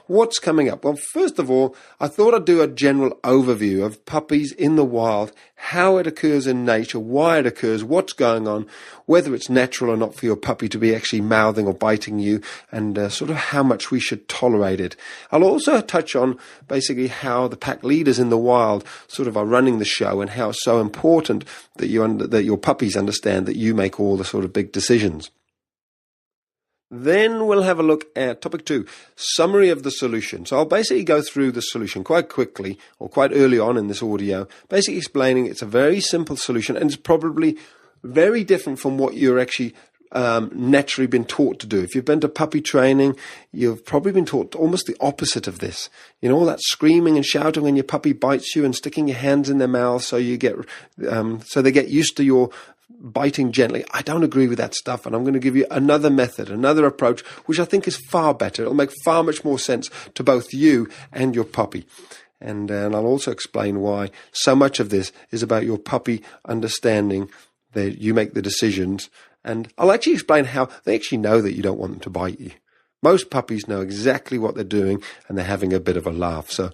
What's coming up? Well, first of all, I thought I'd do a general overview of puppies in the wild, how it occurs in nature, why it occurs, what's going on, whether it's natural or not for your puppy to be actually mouthing or biting you, and sort of how much we should tolerate it. I'll also touch on basically how the pack leaders in the wild sort of are running the show and how it's so important that your puppies understand that you make all the sort of big decisions. Then we'll have a look at topic 2, summary of the solution. So I'll basically go through the solution quite quickly or quite early on in this audio, basically explaining it's a very simple solution and it's probably very different from what you're actually naturally been taught to do. If you've been to puppy training, you've probably been taught almost the opposite of this. You know, all that screaming and shouting when your puppy bites you and sticking your hands in their mouth so they get used to your biting gently. I don't agree with that stuff, and I'm going to give you another method, another approach, which I think is far better. It'll make far much more sense to both you and your puppy. And I'll also explain why so much of this is about your puppy understanding that you make the decisions. And I'll actually explain how they actually know that you don't want them to bite you. Most puppies know exactly what they're doing, and they're having a bit of a laugh. So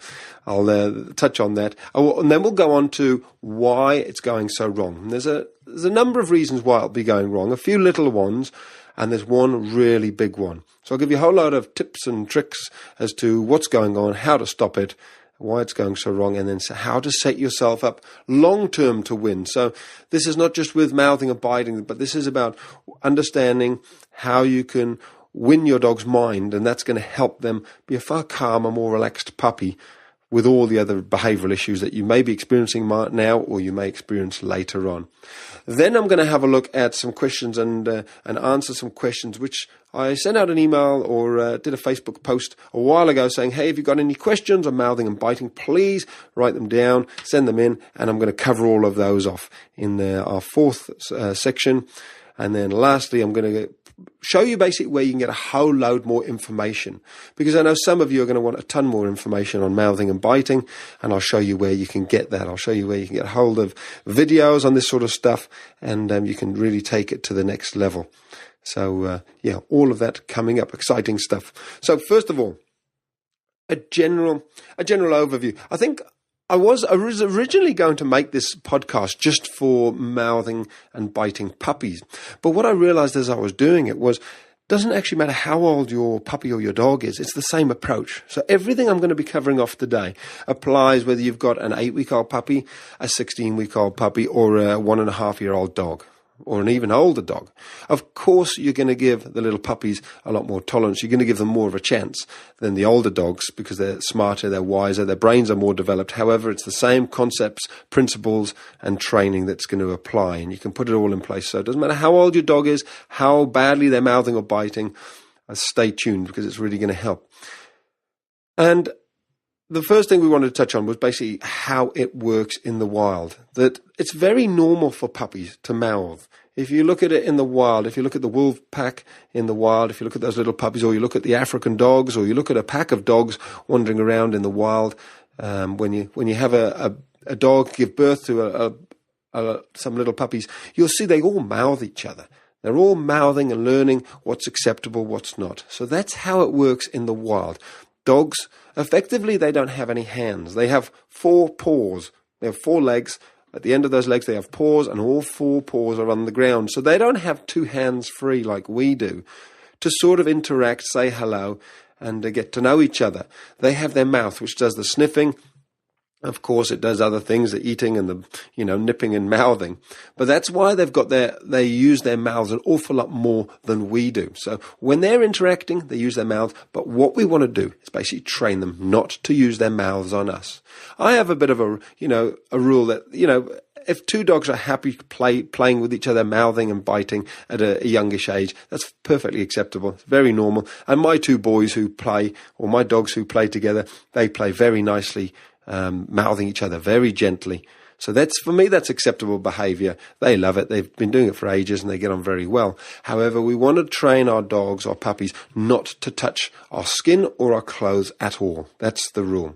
I'll touch on that. And then we'll go on to why it's going so wrong. And there's a number of reasons why it'll be going wrong, a few little ones, and there's one really big one. So I'll give you a whole load of tips and tricks as to what's going on, how to stop it, why it's going so wrong, and then how to set yourself up long-term to win. So this is not just with mouthing and biting, but this is about understanding how you can win your dog's mind, and that's going to help them be a far calmer, more relaxed puppy with all the other behavioral issues that you may be experiencing now or you may experience later on. Then I'm going to have a look at some questions and answer some questions, which I sent out an email or did a Facebook post a while ago saying, hey, if you've got any questions on mouthing and biting, please write them down, send them in, and I'm going to cover all of those off in our fourth section. And then lastly, I'm going to show you basically where you can get a whole load more information, because I know some of you are going to want a ton more information on mouthing and biting, and I'll show you where you can get that. I'll show you where you can get hold of videos on this sort of stuff, and you can really take it to the next level. So all of that coming up, exciting stuff. So first of all, a general overview. I think I was originally going to make this podcast just for mouthing and biting puppies. But what I realized as I was doing it was, doesn't actually matter how old your puppy or your dog is. It's the same approach. So everything I'm going to be covering off today applies whether you've got an 8-week-old puppy, a 16-week-old puppy, or a 1.5-year-old dog, or an even older dog. Of course, you're going to give the little puppies a lot more tolerance. You're going to give them more of a chance than the older dogs because they're smarter, they're wiser, their brains are more developed. However, it's the same concepts, principles, and training that's going to apply, and you can put it all in place. So it doesn't matter how old your dog is, how badly they're mouthing or biting, stay tuned because it's really going to help. And the first thing we wanted to touch on was basically how it works in the wild. That it's very normal for puppies to mouth. If you look at it in the wild, if you look at the wolf pack in the wild, if you look at those little puppies, or you look at the African dogs, or you look at a pack of dogs wandering around in the wild, when you have a dog give birth to some little puppies, you'll see they all mouth each other. They're all mouthing and learning what's acceptable, what's not. So that's how it works in the wild. Dogs, effectively, they don't have any hands. They have 4 paws. They have 4 legs. At the end of those legs, they have paws, and all 4 paws are on the ground. So they don't have 2 hands free like we do to sort of interact, say hello, and get to know each other. They have their mouth, which does the sniffing. Of course, it does other things, the eating and the, nipping and mouthing. But that's why they use their mouths an awful lot more than we do. So when they're interacting, they use their mouths. But what we want to do is basically train them not to use their mouths on us. I have a bit of a rule that, if 2 dogs are happy playing with each other, mouthing and biting at a youngish age, that's perfectly acceptable. It's very normal. And my 2 boys who play, or my dogs who play together, they play very nicely, mouthing each other very gently. So for me, that's acceptable behavior. They love it. They've been doing it for ages and they get on very well. However, we want to train our dogs or puppies not to touch our skin or our clothes at all. That's the rule.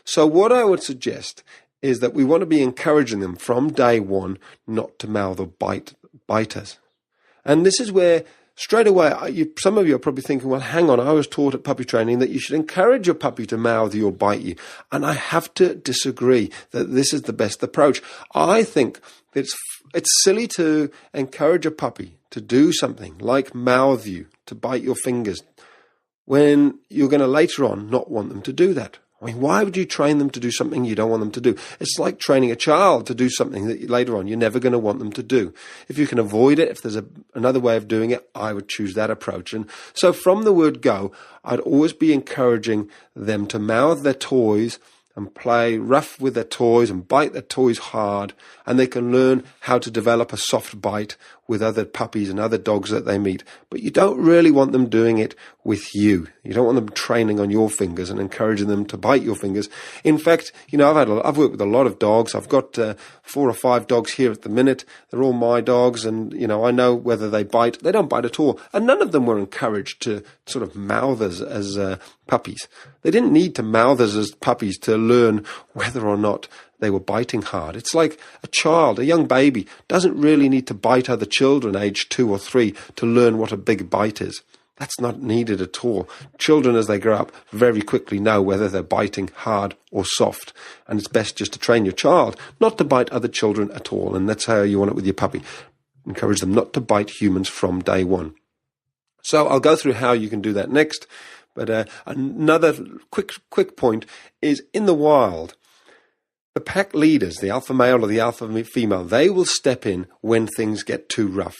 So what I would suggest is that we want to be encouraging them from day one not to mouth or bite us. And this is where straight away, some of you are probably thinking, well, hang on, I was taught at puppy training that you should encourage your puppy to mouth you or bite you. And I have to disagree that this is the best approach. I think it's silly to encourage a puppy to do something like mouth you, to bite your fingers, when you're going to later on not want them to do that. I mean, why would you train them to do something you don't want them to do? It's like training a child to do something that later on you're never going to want them to do. If you can avoid it, if there's another way of doing it, I would choose that approach. And so from the word go, I'd always be encouraging them to mouth their toys and play rough with their toys and bite their toys hard, and they can learn how to develop a soft bite with other puppies and other dogs that they meet. But you don't really want them doing it with you. You don't want them training on your fingers and encouraging them to bite your fingers. In fact, I've worked with a lot of dogs. I've got 4 or 5 dogs here at the minute. They're all my dogs, and I know whether they bite. They don't bite at all, and none of them were encouraged to sort of mouth us as puppies. They didn't need to mouth us as puppies to learn whether or not they were biting hard. It's like a child, a young baby, doesn't really need to bite other children aged 2 or 3 to learn what a big bite is. That's not needed at all. Children, as they grow up, very quickly know whether they're biting hard or soft. And it's best just to train your child not to bite other children at all. And that's how you want it with your puppy. Encourage them not to bite humans from day one. So I'll go through how you can do that next. But another quick point is, in the wild, the pack leaders, the alpha male or the alpha female, they will step in when things get too rough.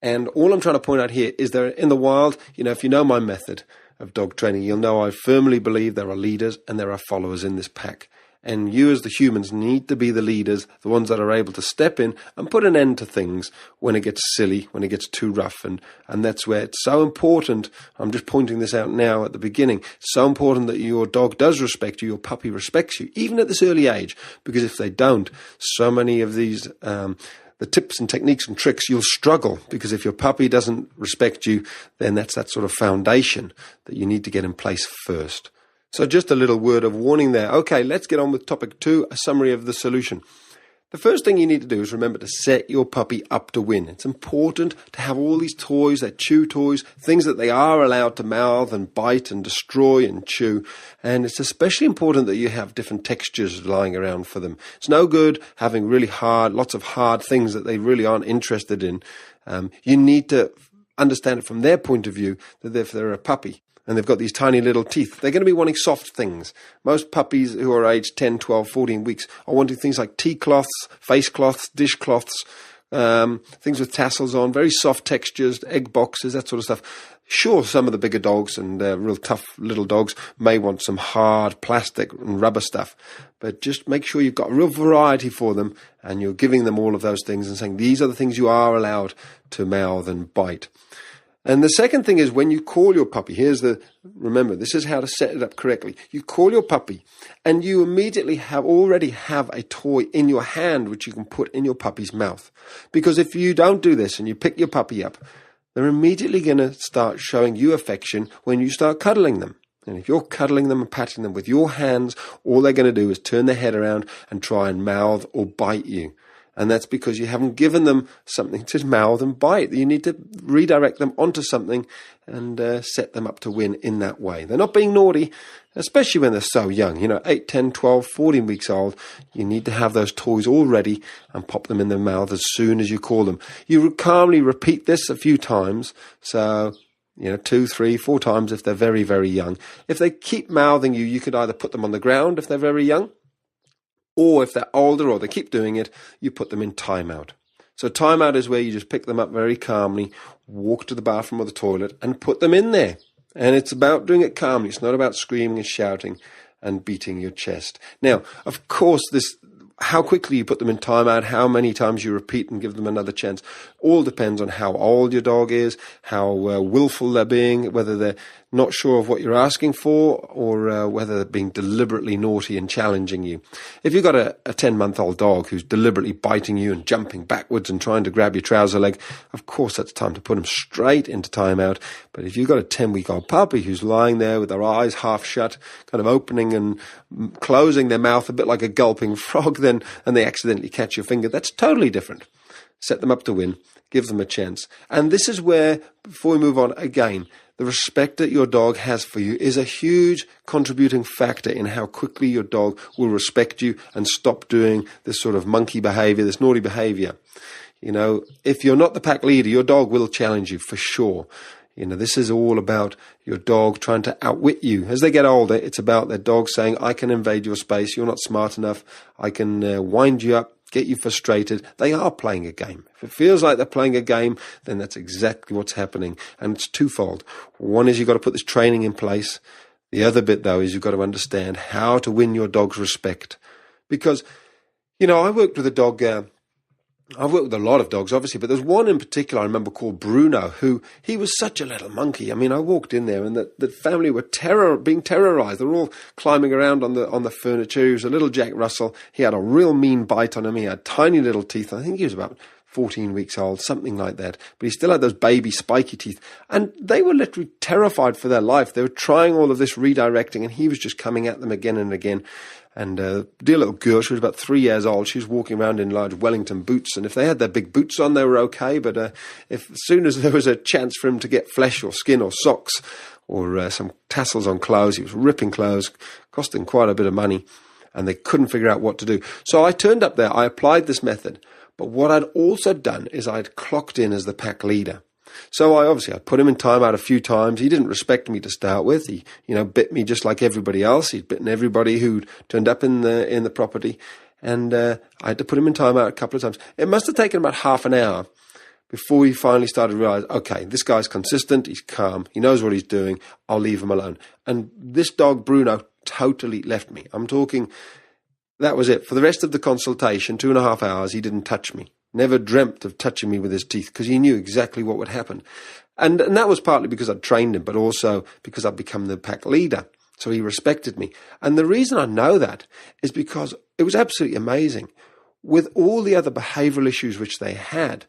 And all I'm trying to point out here is that in the wild, if you know my method of dog training, you'll know I firmly believe there are leaders and there are followers in this pack. And you as the humans need to be the leaders, the ones that are able to step in and put an end to things when it gets silly, when it gets too rough. And that's where it's so important. I'm just pointing this out now at the beginning. It's so important that your dog does respect you, your puppy respects you, even at this early age. Because if they don't, so many of these the tips and techniques and tricks, you'll struggle, because if your puppy doesn't respect you, then that's that sort of foundation that you need to get in place first. So just a little word of warning there. Okay, let's get on with topic 2, a summary of the solution. The first thing you need to do is remember to set your puppy up to win. It's important to have all these toys, they're chew toys, things that they are allowed to mouth and bite and destroy and chew. And it's especially important that you have different textures lying around for them. It's no good having lots of hard things that they really aren't interested in. You need to understand it from their point of view, that if they're a puppy and they've got these tiny little teeth, they're going to be wanting soft things. Most puppies who are aged 10, 12, 14 weeks are wanting things like tea cloths, face cloths, dishcloths, things with tassels on, very soft textures, egg boxes, that sort of stuff. Sure, some of the bigger dogs and real tough little dogs may want some hard plastic and rubber stuff, but just make sure you've got a real variety for them and you're giving them all of those things and saying these are the things you are allowed to mouth and bite. And the second thing is, when you call your puppy, remember, this is how to set it up correctly. You call your puppy and you immediately already have a toy in your hand which you can put in your puppy's mouth. Because if you don't do this and you pick your puppy up, they're immediately going to start showing you affection when you start cuddling them. And if you're cuddling them and patting them with your hands, all they're going to do is turn their head around and try and mouth or bite you. And that's because you haven't given them something to mouth and bite. You need to redirect them onto something and set them up to win in that way. They're not being naughty, especially when they're so young. 8, 10, 12, 14 weeks old. You need to have those toys all ready and pop them in their mouth as soon as you call them. You calmly repeat this a few times. So 2, 3, 4 times if they're very, very young. If they keep mouthing you, you could either put them on the ground if they're very young, or if they're older or they keep doing it, you put them in timeout. So timeout is where you just pick them up very calmly, walk to the bathroom or the toilet and put them in there. And it's about doing it calmly. It's not about screaming and shouting and beating your chest. Now, of course, how quickly you put them in timeout, how many times you repeat and give them another chance, all depends on how old your dog is, how willful they're being, whether they're not sure of what you're asking for, or whether they're being deliberately naughty and challenging you. If you've got a 10-month-old dog who's deliberately biting you and jumping backwards and trying to grab your trouser leg, of course that's time to put them straight into timeout. But if you've got a 10-week-old puppy who's lying there with their eyes half shut, kind of opening and closing their mouth a bit like a gulping frog, and they accidentally catch your finger, that's totally different. set them up to win, give them a chance. And this is where, before we move on, again, the respect that your dog has for you is a huge contributing factor in how quickly your dog will respect you and stop doing this sort of monkey behavior, this naughty behavior. You know, if you're not the pack leader, your dog will challenge you for sure. You know, this is all about your dog trying to outwit you. As they get older, it's about their dog saying, I can invade your space, you're not smart enough, I can wind you up, get you frustrated. They are playing a game. If it feels like they're playing a game, then that's exactly what's happening. And it's twofold. One is you've got to put this training in place. The other bit, though, is you've got to understand how to win your dog's respect. Because, you know, I worked with a dog... I've worked with a lot of dogs, obviously, but there's one in particular I remember called Bruno, who, he was such a little monkey. I mean, I walked in there and the family were being terrorized. They were all climbing around on the furniture. He was a little Jack Russell. He had a real mean bite on him. He had tiny little teeth. I think he was about 14 weeks old, something like that. But he still had those baby spiky teeth. And they were literally terrified for their life. They were trying all of this redirecting, and he was just coming at them again and again. And dear little girl, she was about 3 years old. She was walking around in large Wellington boots. And if they had their big boots on, they were okay. But if as soon as there was a chance for him to get flesh or skin or socks or some tassels on clothes, he was ripping clothes, costing quite a bit of money. And they couldn't figure out what to do. So I turned up there. I applied this method. But what I'd also done is I'd clocked in as the pack leader. So I put him in timeout a few times. He didn't respect me to start with. He, bit me just like everybody else. He'd bitten everybody who'd turned up in the property. And I had to put him in timeout a couple of times. It must have taken about half an hour before he finally started to realize, okay, this guy's consistent. He's calm. He knows what he's doing. I'll leave him alone. And this dog, Bruno, totally left me. I'm talking, that was it. For the rest of the consultation, 2.5 hours, he didn't touch me. Never dreamt of touching me with his teeth because he knew exactly what would happen. And that was partly because I'd trained him, but also because I'd become the pack leader. So he respected me. And the reason I know that is because it was absolutely amazing. With all the other behavioral issues which they had,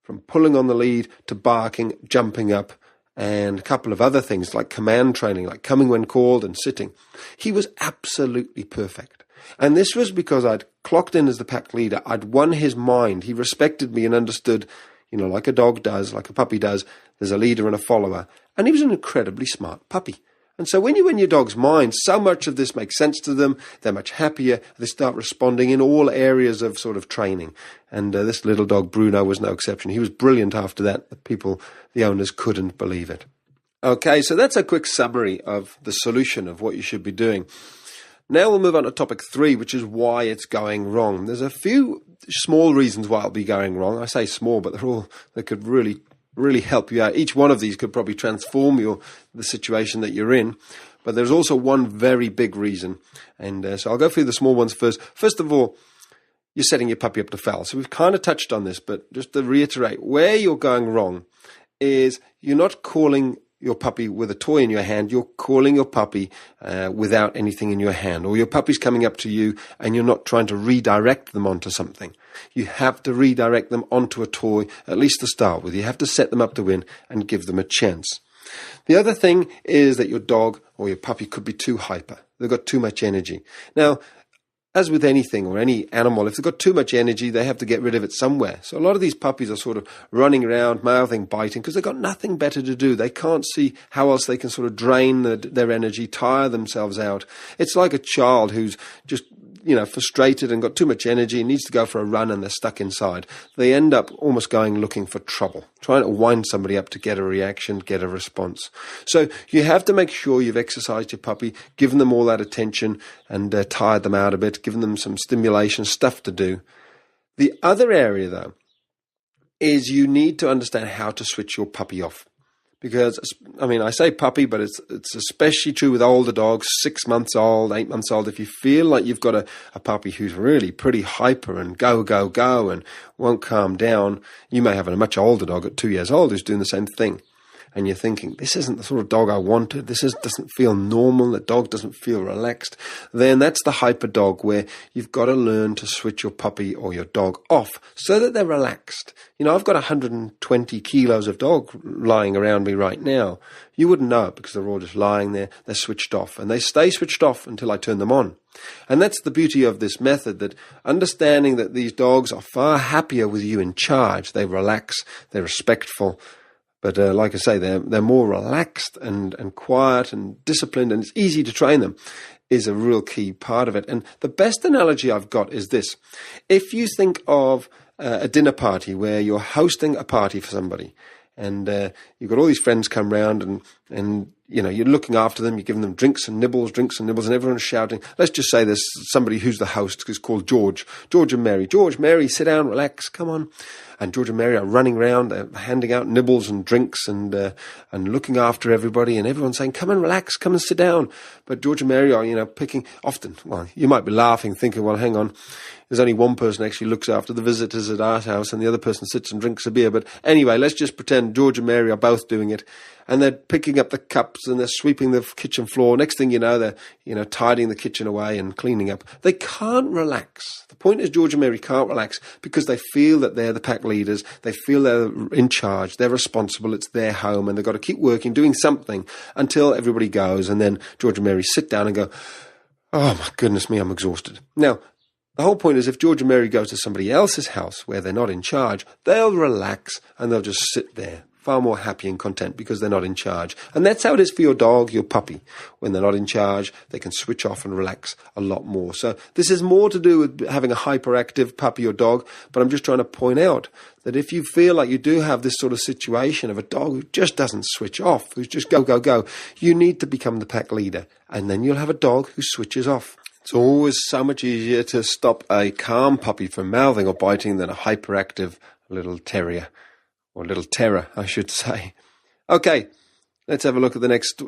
from pulling on the lead to barking, jumping up, and a couple of other things like command training, like coming when called and sitting, he was absolutely perfect. And this was because I'd clocked in as the pack leader. I'd won his mind. He respected me and understood, like a dog does, like a puppy does, there's a leader and a follower. And he was an incredibly smart puppy. And so when you win your dog's mind, so much of this makes sense to them. They're much happier. They start responding in all areas of sort of training. And this little dog, Bruno, was no exception. He was brilliant after that. The owners couldn't believe it. Okay, so that's a quick summary of the solution of what you should be doing. Now we'll move on to topic 3, which is why it's going wrong. There's a few small reasons why it'll be going wrong. I say small, but they could really, really help you out. Each one of these could probably transform the situation that you're in. But there's also one very big reason. And so I'll go through the small ones first. First of all, you're setting your puppy up to fail. So we've kind of touched on this, but just to reiterate, where you're going wrong is you're not calling your puppy with a toy in your hand, you're calling your puppy without anything in your hand, or your puppy's coming up to you and you're not trying to redirect them onto something. You have to redirect them onto a toy, at least to start with. You have to set them up to win and give them a chance. The other thing is that your dog or your puppy could be too hyper. They've got too much energy. Now, as with anything or any animal, if they've got too much energy, they have to get rid of it somewhere. So a lot of these puppies are sort of running around, mouthing, biting, because they've got nothing better to do. They can't see how else they can sort of drain their energy, tire themselves out. It's like a child who's just, frustrated and got too much energy and needs to go for a run and they're stuck inside. They end up almost going looking for trouble, trying to wind somebody up to get a reaction, get a response. So you have to make sure you've exercised your puppy, given them all that attention and tired them out a bit, given them some stimulation, stuff to do. The other area, though, is you need to understand how to switch your puppy off. Because, I say puppy, but it's especially true with older dogs, 6 months old, 8 months old. If you feel like you've got a puppy who's really pretty hyper and go, and won't calm down, you may have a much older dog at 2 years old who's doing the same thing. and you're thinking, this isn't the sort of dog I wanted, doesn't feel normal, the dog doesn't feel relaxed, then that's the hyper dog, where you've got to learn to switch your puppy or your dog off so that they're relaxed. I've got 120 kilos of dog lying around me right now. You wouldn't know it because they're all just lying there. They're switched off, and they stay switched off until I turn them on. And that's the beauty of this method, that understanding that these dogs are far happier with you in charge. They relax, they're respectful, but like I say, they're more relaxed and quiet and disciplined, and it's easy to train them, is a real key part of it. And the best analogy I've got is this. If you think of a dinner party where you're hosting a party for somebody, and you've got all these friends come round, and you're looking after them, you're giving them drinks and nibbles, and everyone's shouting. Let's just say there's somebody who's the host, is called George and Mary. George, Mary, sit down, relax, come on. And George and Mary are running around, handing out nibbles and drinks and looking after everybody, and everyone's saying, come and relax, come and sit down. But George and Mary are, picking often. Well, you might be laughing, thinking, well, hang on, there's only one person actually looks after the visitors at our house, and the other person sits and drinks a beer. But anyway, let's just pretend George and Mary are both doing it, and they're picking up the cups and they're sweeping the kitchen floor. Next thing you know, they're tidying the kitchen away and cleaning up. They can't relax. The point is, George and Mary can't relax because they feel that they're the pack leaders. They feel they're in charge. They're responsible. It's their home, and they've got to keep working, doing something until everybody goes. And then George and Mary sit down and go, oh my goodness me, I'm exhausted. Now, the whole point is, if George and Mary go to somebody else's house where they're not in charge, they'll relax and they'll just sit there, far more happy and content because they're not in charge. And that's how it is for your dog, your puppy. When they're not in charge, they can switch off and relax a lot more. So this is more to do with having a hyperactive puppy or dog, but I'm just trying to point out that if you feel like you do have this sort of situation of a dog who just doesn't switch off, who's just go, go, go, you need to become the pack leader, and then you'll have a dog who switches off. It's always so much easier to stop a calm puppy from mouthing or biting than a hyperactive little terrier, or little terror, I should say. Okay, let's have a look at the next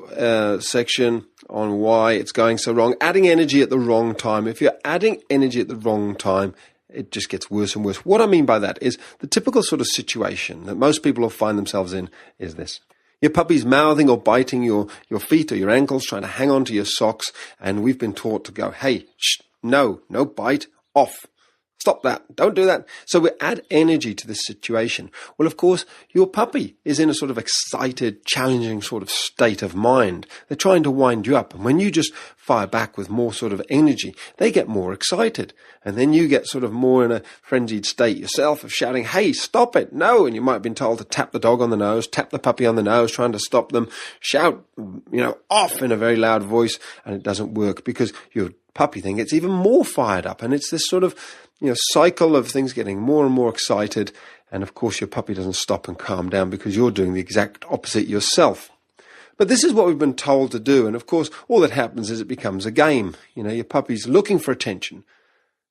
section on why it's going so wrong. Adding energy at the wrong time. If you're adding energy at the wrong time, it just gets worse and worse. What I mean by that is the typical sort of situation that most people will find themselves in is this. Your puppy's mouthing or biting your feet or your ankles, trying to hang on to your socks, and we've been taught to go, hey, shh, no bite, off. Stop that. Don't do that. So we add energy to this situation. Well, of course, your puppy is in a sort of excited, challenging sort of state of mind. They're trying to wind you up. And when you just fire back with more sort of energy, they get more excited. And then you get sort of more in a frenzied state yourself of shouting, hey, stop it. No. And you might have been told to tap the dog on the nose, tap the puppy on the nose, trying to stop them, shout, off in a very loud voice. And it doesn't work because your puppy thing gets even more fired up. And it's this sort of cycle of things getting more and more excited. And of course, your puppy doesn't stop and calm down because you're doing the exact opposite yourself. But this is what we've been told to do. And of course, all that happens is it becomes a game. Your puppy's looking for attention.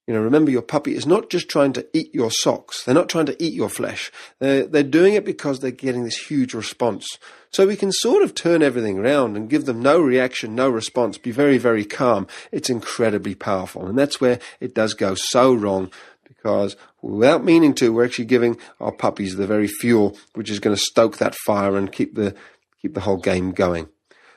Remember, your puppy is not just trying to eat your socks. They're not trying to eat your flesh. They're doing it because they're getting this huge response. So we can sort of turn everything around and give them no reaction, no response, be very, very calm. It's incredibly powerful. And that's where it does go so wrong, because without meaning to, we're actually giving our puppies the very fuel which is going to stoke that fire and keep the whole game going.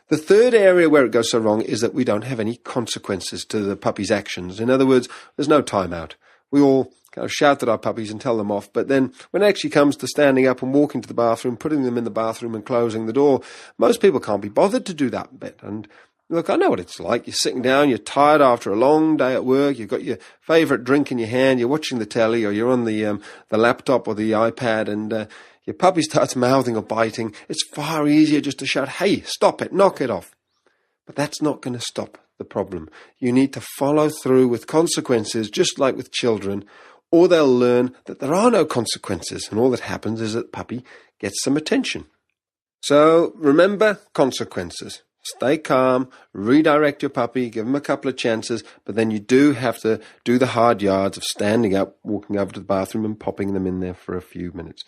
The third area where it goes so wrong is that we don't have any consequences to the puppy's actions. In other words, there's no timeout. We all kind of shout at our puppies and tell them off, but then when it actually comes to standing up and walking to the bathroom, putting them in the bathroom and closing the door, most people can't be bothered to do that bit. And look, I know what it's like. You're sitting down, you're tired after a long day at work, you've got your favourite drink in your hand, you're watching the telly, or you're on the laptop or the iPad, and your puppy starts mouthing or biting. It's far easier just to shout, hey, stop it, knock it off. But that's not going to stop the problem. You need to follow through with consequences, just like with children, or they'll learn that there are no consequences, and all that happens is that the puppy gets some attention. So remember consequences. Stay calm, redirect your puppy, give them a couple of chances, but then you do have to do the hard yards of standing up, walking over to the bathroom and popping them in there for a few minutes.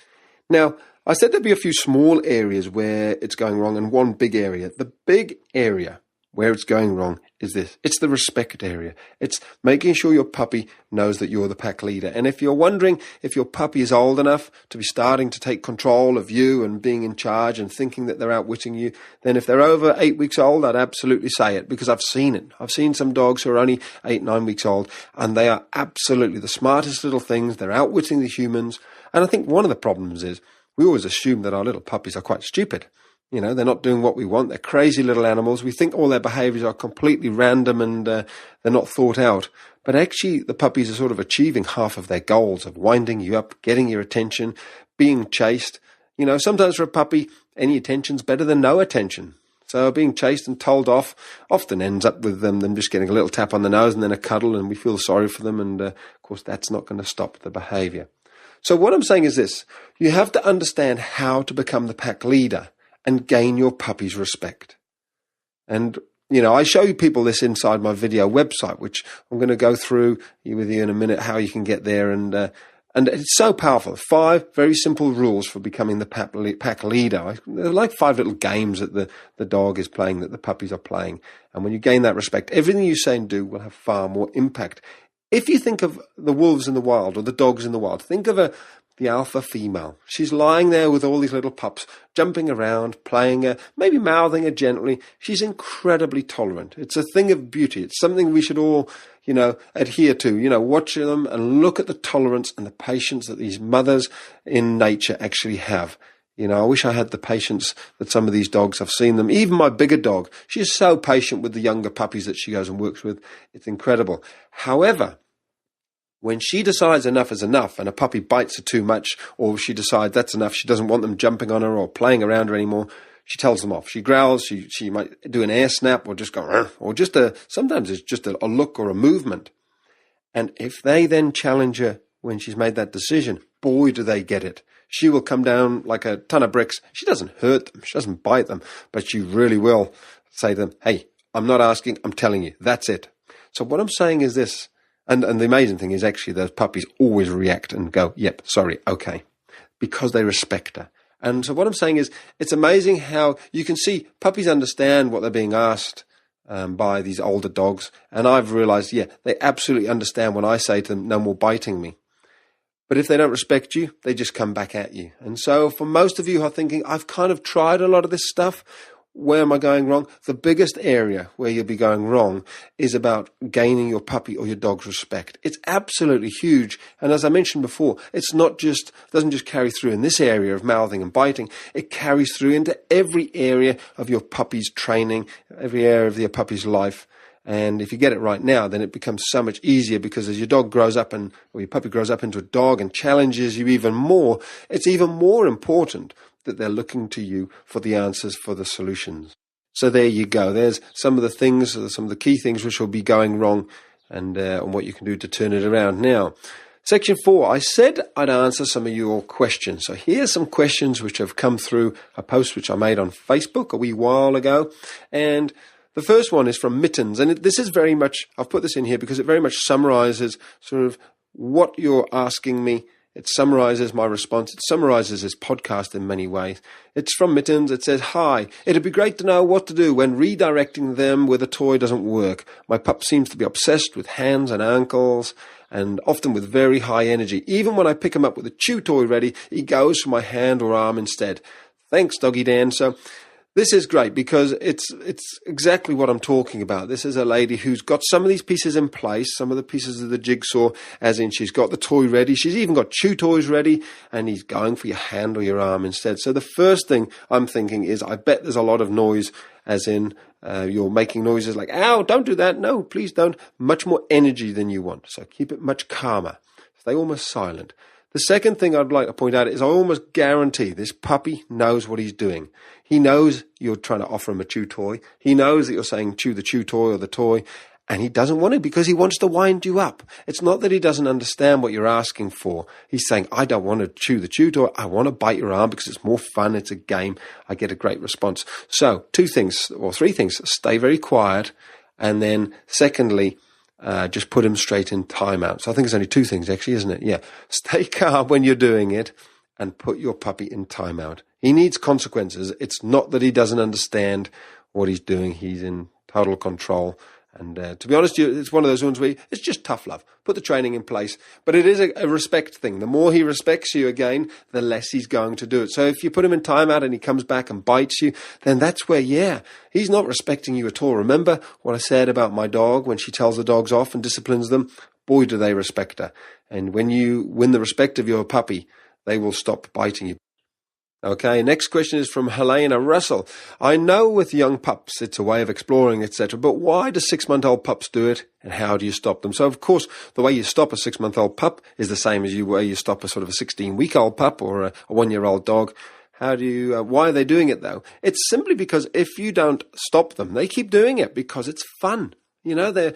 Now, I said there'd be a few small areas where it's going wrong and one big area. The big area where it's going wrong is this. It's the respect area. It's making sure your puppy knows that you're the pack leader. And if you're wondering if your puppy is old enough to be starting to take control of you and being in charge and thinking that they're outwitting you, then if they're over 8 weeks old, I'd absolutely say it, because I've seen it. I've seen some dogs who are only 8, 9 weeks old, and they are absolutely the smartest little things. They're outwitting the humans. And I think one of the problems is we always assume that our little puppies are quite stupid. You know, they're not doing what we want. They're crazy little animals. We think all their behaviors are completely random and they're not thought out. But actually, the puppies are sort of achieving half of their goals of winding you up, getting your attention, being chased. You know, sometimes for a puppy, any attention's better than no attention. So being chased and told off often ends up with them just getting a little tap on the nose and then a cuddle, and we feel sorry for them. And of course, that's not going to stop the behavior. So what I'm saying is this. You have to understand how to become the pack leader and gain your puppy's respect. And, you know, I show you people this inside my video website, which I'm going to go through with you in a minute, how you can get there. And it's so powerful. 5 very simple rules for becoming the pack leader. They're like 5 little games that the dog is playing, that the puppies are playing. And when you gain that respect, everything you say and do will have far more impact. If you think of the wolves in the wild or the dogs in the wild, think of the alpha female. She's lying there with all these little pups, jumping around, playing her, maybe mouthing her gently. She's incredibly tolerant. It's a thing of beauty. It's something we should all, you know, adhere to. You know, watch them and look at the tolerance and the patience that these mothers in nature actually have. You know, I wish I had the patience that some of these dogs, I've seen them. Even my bigger dog, she is so patient with the younger puppies that she goes and works with. It's incredible. However, when she decides enough is enough and a puppy bites her too much, or she decides that's enough, she doesn't want them jumping on her or playing around her anymore, she tells them off. She growls, she might do an air snap or just go, or just sometimes it's just a look or a movement. And if they then challenge her when she's made that decision, boy, do they get it. She will come down like a ton of bricks. She doesn't hurt them. She doesn't bite them, but she really will say to them, hey, I'm not asking, I'm telling you. That's it. So what I'm saying is this. And the amazing thing is actually those puppies always react and go, yep, sorry, okay, because they respect her. And so what I'm saying is it's amazing how you can see puppies understand what they're being asked by these older dogs. And I've realized, yeah, they absolutely understand when I say to them, no more biting me. But if they don't respect you, they just come back at you. And so for most of you who are thinking, I've kind of tried a lot of this stuff, where am I going wrong? The biggest area where you'll be going wrong is about gaining your puppy or your dog's respect. It's absolutely huge. And as I mentioned before, it's doesn't just carry through in this area of mouthing and biting. It carries through into every area of your puppy's training, every area of your puppy's life. And if you get it right now, then it becomes so much easier, because as your dog grows up or your puppy grows up into a dog and challenges you even more, it's even more important that they're looking to you for the answers, for the solutions. So there you go. There's some of the key things which will be going wrong, and what you can do to turn it around. Now, section 4, I said I'd answer some of your questions. So here's some questions which have come through a post which I made on Facebook a wee while ago. And the first one is from Mittens. And this is very much, I've put this in here because it very much summarizes sort of what you're asking me. It summarizes my response. It summarizes this podcast in many ways. It's from Mittens. It says, hi, it'd be great to know what to do when redirecting them where the toy doesn't work. My pup seems to be obsessed with hands and ankles, and often with very high energy. Even when I pick him up with a chew toy ready, he goes for my hand or arm instead. Thanks, Doggy Dan. So this is great because it's exactly what I'm talking about. This is a lady who's got some of these pieces in place, some of the pieces of the jigsaw, as in she's got the toy ready. She's even got chew toys ready, and he's going for your hand or your arm instead. So the first thing I'm thinking is, I bet there's a lot of noise, as in you're making noises like, ow, don't do that. No, please don't. Much more energy than you want. So keep it much calmer. Stay almost silent. The second thing I'd like to point out is I almost guarantee this puppy knows what he's doing. He knows you're trying to offer him a chew toy. He knows that you're saying chew the chew toy or the toy, and he doesn't want it because he wants to wind you up. It's not that he doesn't understand what you're asking for. He's saying, I don't want to chew the chew toy. I want to bite your arm because it's more fun. It's a game. I get a great response. So 2 things or 3 things. Stay very quiet. And then secondly, just put him straight in timeout. So I think it's only 2 things actually, isn't it? Yeah. Stay calm when you're doing it and put your puppy in timeout. He needs consequences. It's not that he doesn't understand what he's doing. He's in total control, And to be honest, it's one of those ones where it's just tough love. Put the training in place. But it is a respect thing. The more he respects you again, the less he's going to do it. So if you put him in timeout and he comes back and bites you, then that's where, he's not respecting you at all. Remember what I said about my dog when she tells the dogs off and disciplines them? Boy, do they respect her. And when you win the respect of your puppy, they will stop biting you. Okay, next question is from Helena Russell. I know with young pups it's a way of exploring, etc., but why do 6-month-old pups do it, and how do you stop them? So, of course, the way you stop a 6-month-old pup is the same as the way you stop a sort of a 16-week-old pup or a 1-year-old dog. Why are they doing it, though? It's simply because if you don't stop them, they keep doing it because it's fun. You know, they're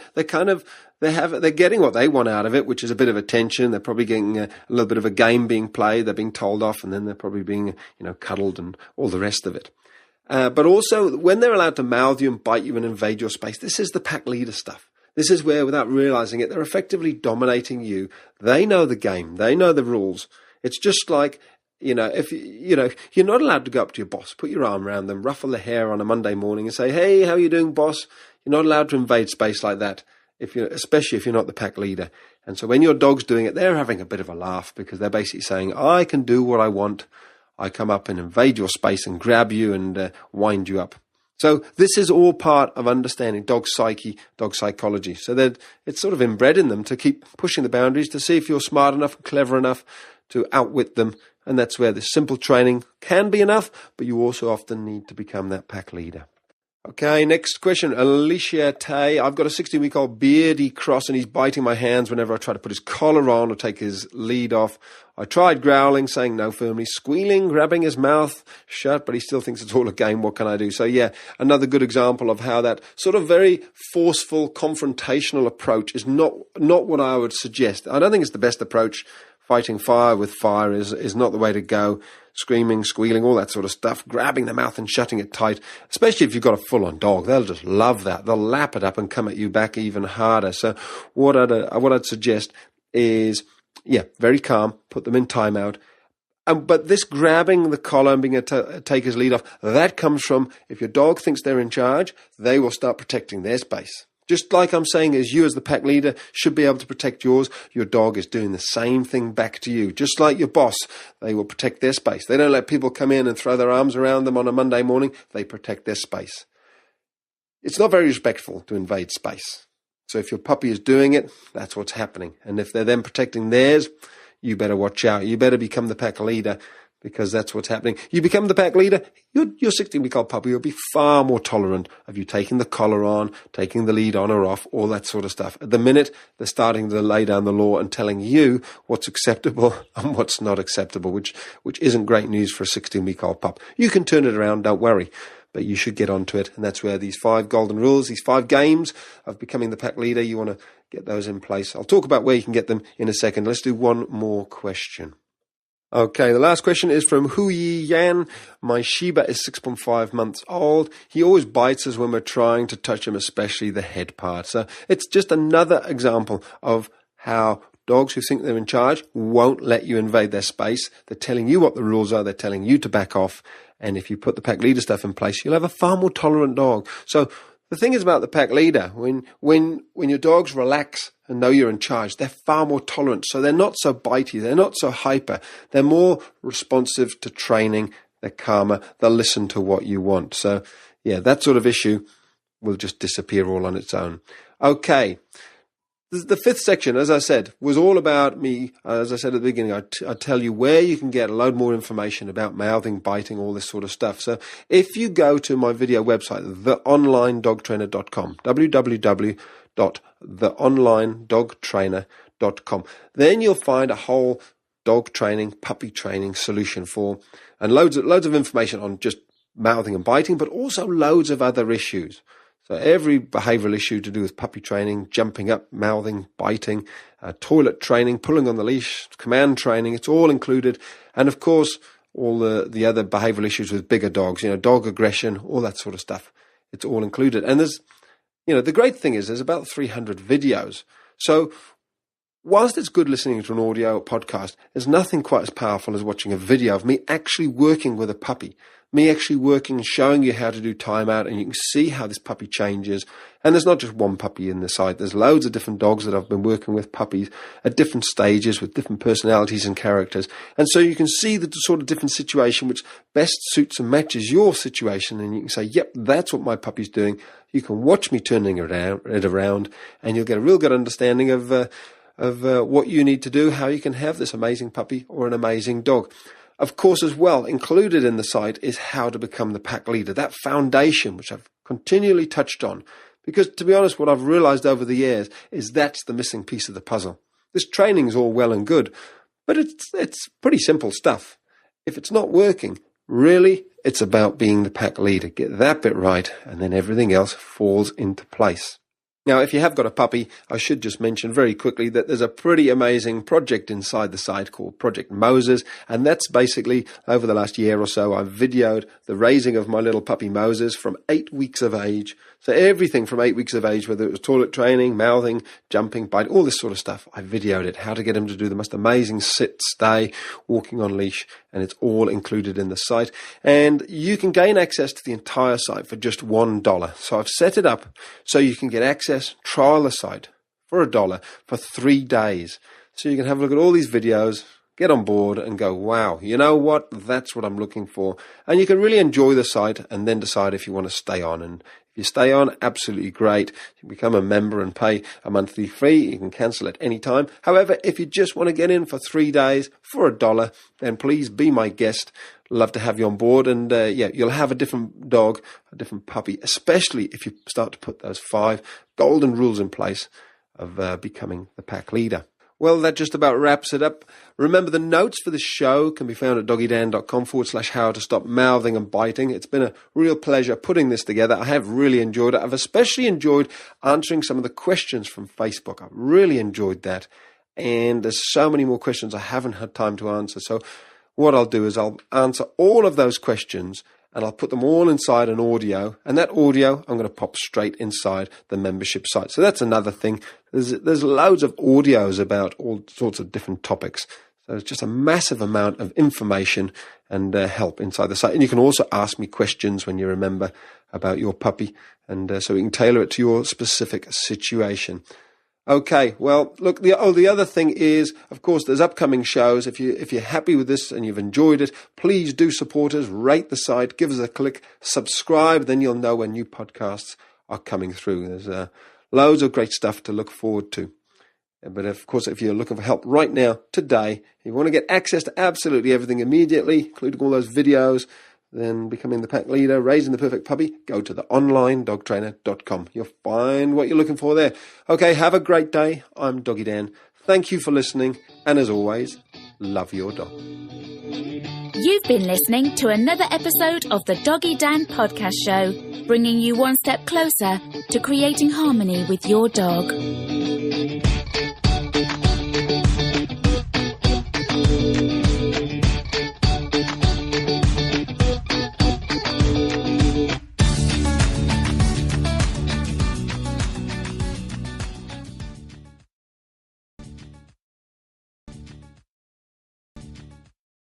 getting what they want out of it, which is a bit of attention. They're probably getting a little bit of a game being played. They're being told off, and then they're probably being, cuddled and all the rest of it. But also, when they're allowed to mouth you and bite you and invade your space, this is the pack leader stuff. This is where, without realizing it, they're effectively dominating you. They know the game. They know the rules. It's just like, if you're not allowed to go up to your boss, put your arm around them, ruffle their hair on a Monday morning and say, "Hey, how are you doing, boss?" You're not allowed to invade space like that, especially if you're not the pack leader. And so when your dog's doing it, they're having a bit of a laugh because they're basically saying, "I can do what I want. I come up and invade your space and grab you and wind you up." So this is all part of understanding dog psyche, dog psychology. So that it's sort of inbred in them to keep pushing the boundaries to see if you're smart enough and clever enough to outwit them. And that's where the simple training can be enough, but you also often need to become that pack leader. Okay, next question. Alicia Tay. I've got a 16-week-old beardy cross and he's biting my hands whenever I try to put his collar on or take his lead off. I tried growling, saying no firmly, squealing, grabbing his mouth shut, but he still thinks it's all a game. What can I do? So another good example of how that sort of very forceful, confrontational approach is not what I would suggest. I don't think it's the best approach. Fighting fire with fire is not the way to go. Screaming, squealing, all that sort of stuff, grabbing the mouth and shutting it tight, especially if you've got a full-on dog. They'll just love that. They'll lap it up and come at you back even harder. So what I'd suggest is, very calm, put them in timeout. But this grabbing the collar and being able to take his lead off, that comes from if your dog thinks they're in charge, they will start protecting their space. Just like I'm saying, as you as the pack leader should be able to protect yours, your dog is doing the same thing back to you. Just like your boss, they will protect their space. They don't let people come in and throw their arms around them on a Monday morning. They protect their space. It's not very respectful to invade space. So if your puppy is doing it, that's what's happening. And if they're then protecting theirs, you better watch out. You better become the pack leader, because that's what's happening. You become the pack leader, your 16-week-old puppy will be far more tolerant of you taking the collar on, taking the lead on or off, all that sort of stuff. At the minute, they're starting to lay down the law and telling you what's acceptable and what's not acceptable, which isn't great news for a 16-week-old pup. You can turn it around, don't worry, but you should get onto it. And that's where these 5 golden rules, these 5 games of becoming the pack leader, you want to get those in place. I'll talk about where you can get them in a second. Let's do one more question. Okay, the last question is from Hu Yi Yan. My Shiba is 6.5 months old. He always bites us when we're trying to touch him, especially the head part. So it's just another example of how dogs who think they're in charge won't let you invade their space. They're telling you what the rules are. They're telling you to back off. And if you put the pack leader stuff in place, you'll have a far more tolerant dog. So the thing is about the pack leader, when your dogs relax and know you're in charge, they're far more tolerant. So they're not so bitey. They're not so hyper. They're more responsive to training. They're calmer. They'll listen to what you want. So, that sort of issue will just disappear all on its own. Okay. The 5th section, as I said, was all about me. As I said at the beginning, I tell you where you can get a load more information about mouthing, biting, all this sort of stuff. So if you go to my video website, theonlinedogtrainer.com, www.theonlinedogtrainer.com, then you'll find a whole dog training, puppy training solution and loads of information on just mouthing and biting, but also loads of other issues. So every behavioural issue to do with puppy training, jumping up, mouthing, biting, toilet training, pulling on the leash, command training, it's all included. And of course, all the other behavioural issues with bigger dogs, dog aggression, all that sort of stuff. It's all included. And there's, the great thing is there's about 300 videos. So whilst it's good listening to an audio podcast, there's nothing quite as powerful as watching a video of me actually working with a puppy. Me actually working and showing you how to do timeout, and you can see how this puppy changes. And there's not just one puppy in the site. There's loads of different dogs that I've been working with, puppies at different stages with different personalities and characters. And so you can see the sort of different situation which best suits and matches your situation. And you can say, yep, that's what my puppy's doing. You can watch me turning it around, and you'll get a real good understanding of what you need to do, how you can have this amazing puppy or an amazing dog. Of course, as well, included in the site is how to become the pack leader, that foundation which I've continually touched on. Because, to be honest, what I've realized over the years is that's the missing piece of the puzzle. This training is all well and good, but it's pretty simple stuff. If it's not working, really, it's about being the pack leader. Get that bit right, and then everything else falls into place. Now, if you have got a puppy, I should just mention very quickly that there's a pretty amazing project inside the site called Project Moses, and that's basically, over the last year or so, I've videoed the raising of my little puppy Moses from 8 weeks of age. So everything from 8 weeks of age, whether it was toilet training, mouthing, jumping, biting, all this sort of stuff, I videoed it, how to get him to do the most amazing sit, stay, walking on leash, and it's all included in the site. And you can gain access to the entire site for just $1. So I've set it up so you can get access, trial the site for $1 for 3 days. So you can have a look at all these videos, get on board and go, wow, you know what? That's what I'm looking for. And you can really enjoy the site and then decide if you want to stay on. And if you stay on, absolutely great. You can become a member and pay a monthly fee. You can cancel at any time. However, if you just want to get in for 3 days for $1, then please be my guest. Love to have you on board. And you'll have a different dog, a different puppy, especially if you start to put those 5 golden rules in place of becoming the pack leader. Well, that just about wraps it up. Remember, the notes for the show can be found at doggydan.com/how to stop mouthing and biting. It's been a real pleasure putting this together. I have really enjoyed it. I've especially enjoyed answering some of the questions from Facebook. I've really enjoyed that. And there's so many more questions I haven't had time to answer. So what I'll do is I'll answer all of those questions, and I'll put them all inside an audio, and that audio I'm going to pop straight inside the membership site. So that's another thing. There's loads of audios about all sorts of different topics. So it's just a massive amount of information and help inside the site. And you can also ask me questions when you're a member about your puppy, and so we can tailor it to your specific situation. Okay, well, look, the other thing is, of course, there's upcoming shows. If you're happy with this and you've enjoyed it, please do support us, rate the site, give us a click, subscribe, then you'll know when new podcasts are coming through. There's loads of great stuff to look forward to. But, of course, if you're looking for help right now, today, you want to get access to absolutely everything immediately, including all those videos, then becoming the pack leader, raising the perfect puppy, go to the onlinedogtrainer.com. You'll find what you're looking for there. Okay, have a great day. I'm Doggy Dan. Thank you for listening. And as always, love your dog. You've been listening to another episode of the Doggy Dan podcast show, bringing you one step closer to creating harmony with your dog.